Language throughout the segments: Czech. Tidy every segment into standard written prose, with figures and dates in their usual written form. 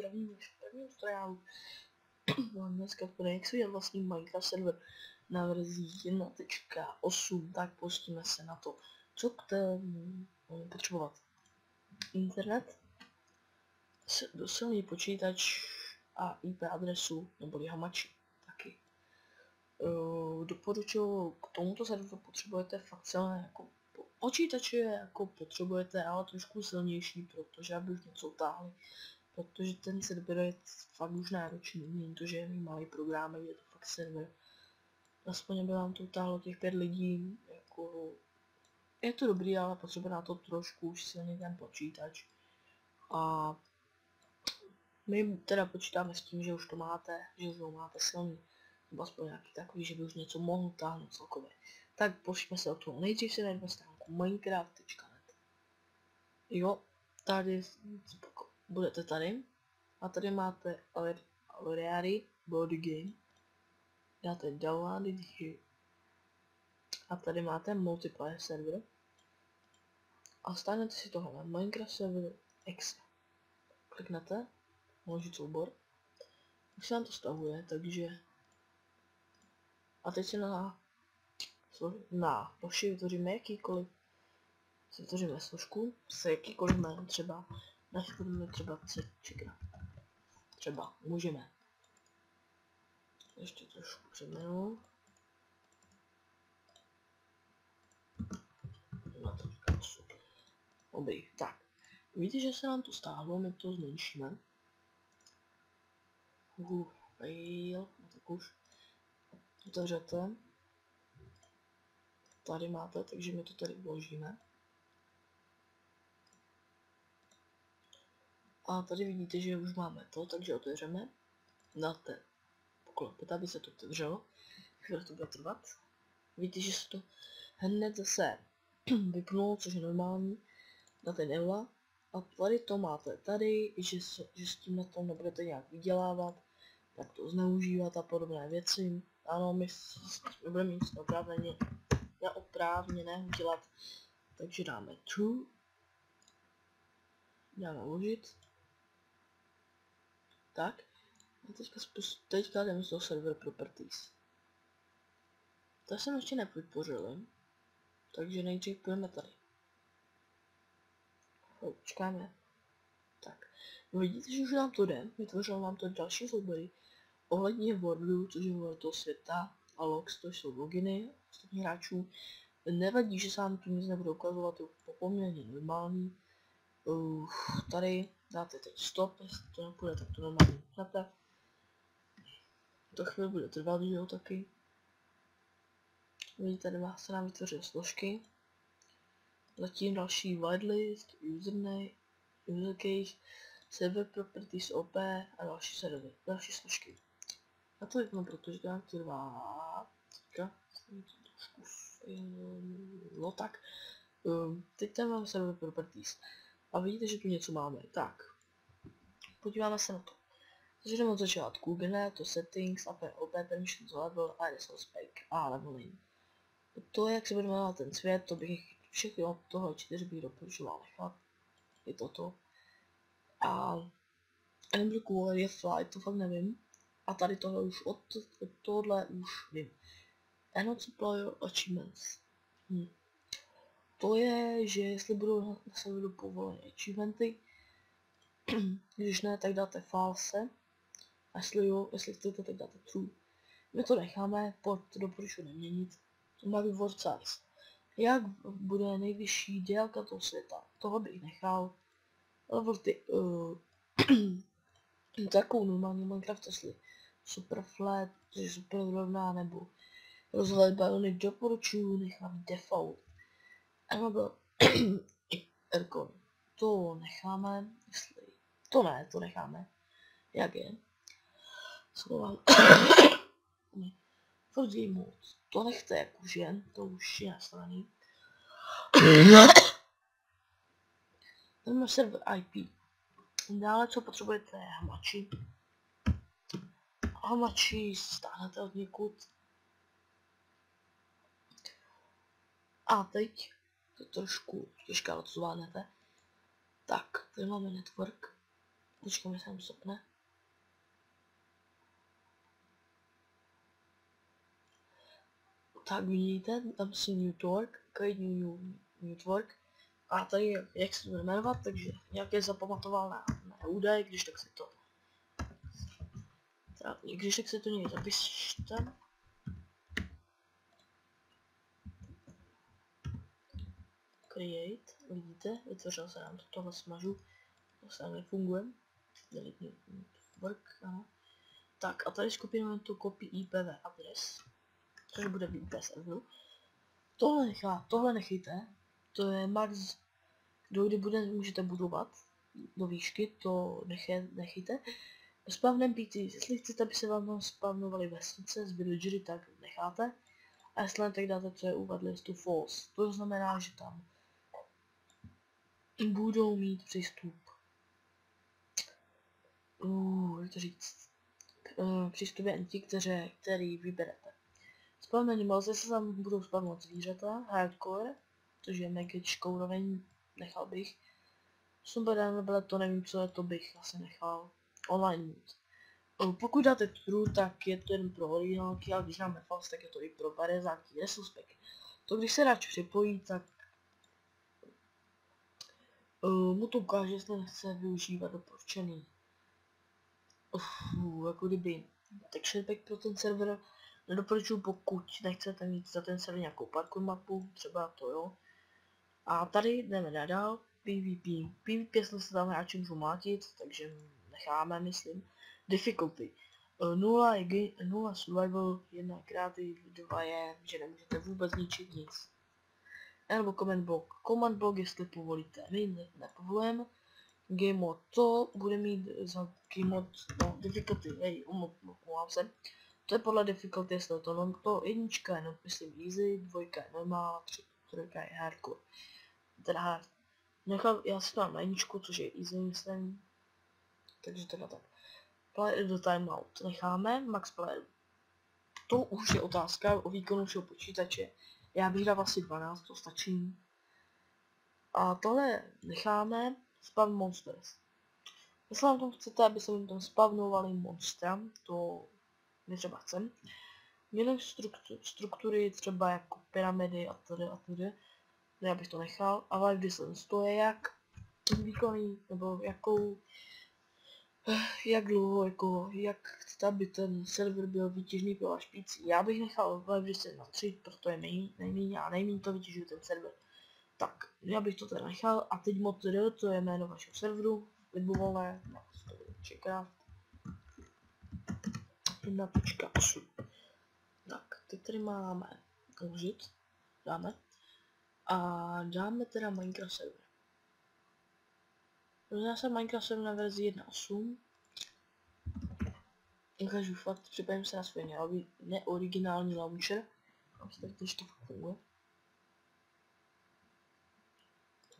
zdravím v prvním tutoriálu. Dneska bude jak si udělat vlastní Minecraft server na verzi 1.8, tak pustíme se na to, co k tomu potřebovat. Internet, silný počítač a IP adresu, neboli hamači taky. Doporučuji, k tomuto serveru potřebujete fakt silné jako počítače, jako potřebujete, ale trošku silnější, protože aby už něco utáhli. Protože ten server je fakt už náročný, není to, že je malý program, je to fakt server. Aspoň aby vám to utáhlo těch 5 lidí, jako je to dobrý, ale potřebuje na to trošku už silný ten počítač. A my teda počítáme s tím, že už to máte, že už ho máte silný, nebo aspoň nějaký takový, že by už něco mohl táhnout celkově. Tak pusťme se o toho. Nejdřív si najdeme stránku minecraft.net. Jo, tady budete tady. A tady máte already board game. Dáte downloaded here. A tady máte multiplayer server. A stáhnete si tohle Minecraft server exe. Kliknete, uložit soubor. Už se nám to stahuje, takže... A teď si na ploši vytvoříme jakýkoliv. Si vytvoříme složku s jakýkoliv jménem, třeba budeme třeba Čekra. Třeba můžeme. Ještě trošku přeměnu. Dobrý, tak. Víte, že se nám to stáhlo, my to zmenšíme. Fail, tak už. Otevřete. Tady máte, takže my to tady uložíme. A tady vidíte, že už máme to, takže otevřeme. Dáte poklopit, aby se to otevřelo. Chvíli to bude trvat. Víte, že se to hned zase vypnulo, což je normální. Dáte nula. A tady to máte tady, že s tím na tom nebudete nějak vydělávat, tak to zneužívat a podobné věci. Ano, my budeme mít neoprávněného dělat. Takže dáme true. Dáme uložit. Tak. A teďka jdeme z toho server properties. To jsem ještě nevytvořil. Takže nejdřív půjdeme tady. Počkáme. Tak. Vidíte, že už nám to jde. Vytvořil nám to další soubory. Ohledně wordu, což je word toho světa, a logs, to jsou loginy ostatních hráčů. Nevadí, že se vám tu nic nebude ukazovat, to je poměrně normální. Tady dáte teď stop, jestli to nepůjde, tak to normálně vypnete. To chvíli bude trvat, že jo, taky. Vidíte, tady se nám vytvořily složky. Zatím další whitelist, username, user case, server properties OP a další servery, další složky. Já to vypnu, protože to nějak trvá. No tak. Teď tam máme server properties. A vidíte, že tu něco máme. Tak. Podíváme se na to. Takže jdeme od začátku. Generator settings, OP permissions level, ISO spec a leveling. To je, jak se bude jmenovat ten svět, to bych všechno tohle 4 bych doporučoval nechat. Je toto. A nebudu kvůli je flight, to fakt nevím. A tady tohle už od tohle už vím. Not supplier achievements. To je, že jestli budou na serveru povolené achievementy, když ne, tak dáte false. A jestli chcete, tak dáte true. My to necháme, port doporučuji neměnit. To má být word size. Jak bude nejvyšší délka toho světa, toho bych nechal. Ale takovou normální Minecraft, jestli super flat, že super rovná, nebo rozhled balony doporučuji nechat default. Ano, byl Aircon. To necháme, jestli... To ne, to necháme. Jak je? Schovám. For game mode. To nechte jak už je, to už je nastavený. Jdeme server IP. Dále, co potřebujete, je hamači. Hamači stáhnete od někud. A teď to trošku těžké, ale to zvládnete. Tak, tady máme network. Počkám, jestli tam stopne. Tak vidíte, tam si network, create new network. A tady, jak se to bude jmenovat, takže nějaké zapamatoval na údaj, když tak se to... Když tak se to někde zapište. Create, vidíte, vytvořil se nám to, tohle smažu, to se nefunguje. Delete network, ano. Tak a tady skopírujeme tu copy IPv adres, což bude v IP serveru. Tohle nechejte, to je max, kdy můžete budovat do výšky, to nechejte. Spavnem PT, jestli chcete, aby se vám tam spavnovaly vesnice z villagery, tak necháte. A jestli ne, tak dáte, co je u listu false. To znamená, že tam budou mít přístup. Jak to říct? Přístup jen ti, který vyberete. Spavn animals, se tam budou spavnovat zvířata, hardcore, což je mega těžkou úroveň, nechal bych. Super, to nevím, co je, to bych asi nechal. Online mode. Pokud dáte true, tak je to jen pro originálky, ale když dáme false, tak je to i pro barezánky, resuspect. To když se hráč připojí, tak mu to ukáže, jestli nechce využívat doporučený. Jako kdyby texture pack pro ten server. Nedoporučuji, pokud nechcete mít za ten server nějakou parkour mapu, třeba to jo. A tady jdeme dál. PvP. PvP, jestli se tam hráči můžou mlátit, takže necháme, myslím. Difficulty. 0 je 0 survival, 1 creative, 2 je, že nemůžete vůbec ničit nic. Nebo command block. Command block, jestli povolíte, my nepovolujeme. Game mode, to bude mít za game mode, no, difficulty, omlouvám se. To je podle difficulty, jestli to jednička je, myslím, easy, dvojka je normal, trojka je hardcore. Teda hard. Já si to dám na jedničku, což je easy, myslím. Takže teda tak. Player do timeout necháme, max player. To už je otázka o výkonu všeho počítače. Já bych dal asi 12, to stačí. A tohle necháme, spawn monsters. Jestli vám tam chcete, aby se vám tam spavnovali monstra, to my třeba chcem. Měli struktury třeba jako pyramidy a tady. Já bych to nechal. A live distance, to je jak výkonný, nebo jak dlouho, jak chcete, aby ten server byl vytěžný pro váš PC. Já bych nechal live distance na 3, protože je nejméně a nejméně to vytěžuje ten server. Tak, já bych to teda nechal a teď mod.r, to je jméno vašeho serveru, libovolné, čeká 1.8. Tak, teď tady máme uložit, dáme, a dáme teda Minecraft server. Já jsem Minecraft server na verzi 1.8. Ukážu fakt, připravím se na svůj neoriginální launcher, tak to ještě funguje.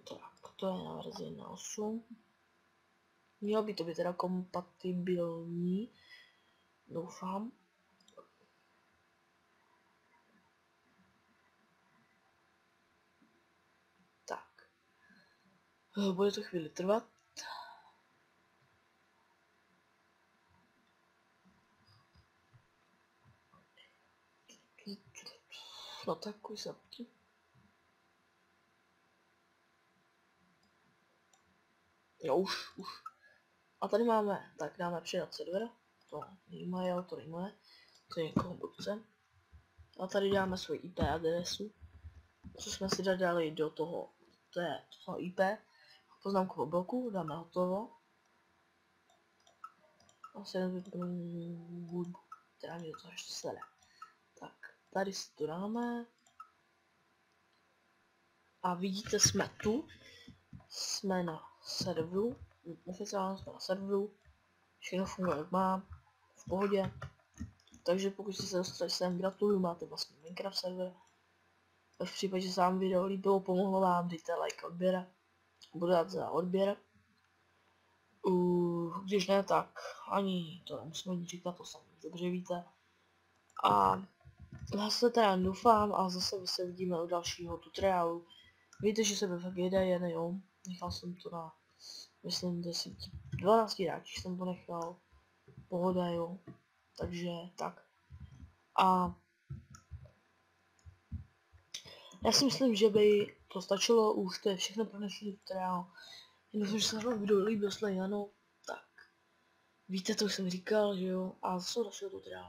Tak, to je na verzi 1.8. Mělo by to být teda kompatibilní, doufám. Tak. Bude to chvíli trvat. No tak už zapni. Jo, už. A tady máme, tak dáme přidat server. To není moje, to není moje. To je někoho blbce. A tady dáme svůj IP adresu. Co jsme si dali do toho, toho IP. Poznámkovou bloku, dáme hotovo. A se hudbu, která mě do toho ještě sede. Tak, tady si to dáme. A vidíte, jsme tu. Jsme na serveru. Oficiálně jsme na serveru. Všechno funguje jak má. V pohodě. Takže pokud jste se dostali sem, gratuluju, máte vlastně Minecraft server. V případě, že se vám video líbilo, pomohlo vám, dejte like, odběr. Budu rád za odběr. Když ne, tak ani to nemusíme nic říkat, to sami dobře víte. A já se teda doufám a zase se vidíme u dalšího tutoriálu. Víte, že se fakt jede, jo. Nechal jsem to na myslím 10, 12 hráči jsem ponechal, pohoda jo, takže tak. A já si myslím, že by to stačilo, už to je všechno pro dnešní tutoriál. Jenom že se vám video líbil, jestli ano, tak víte, co jsem říkal, že jo, a co dalšího tutoriálu.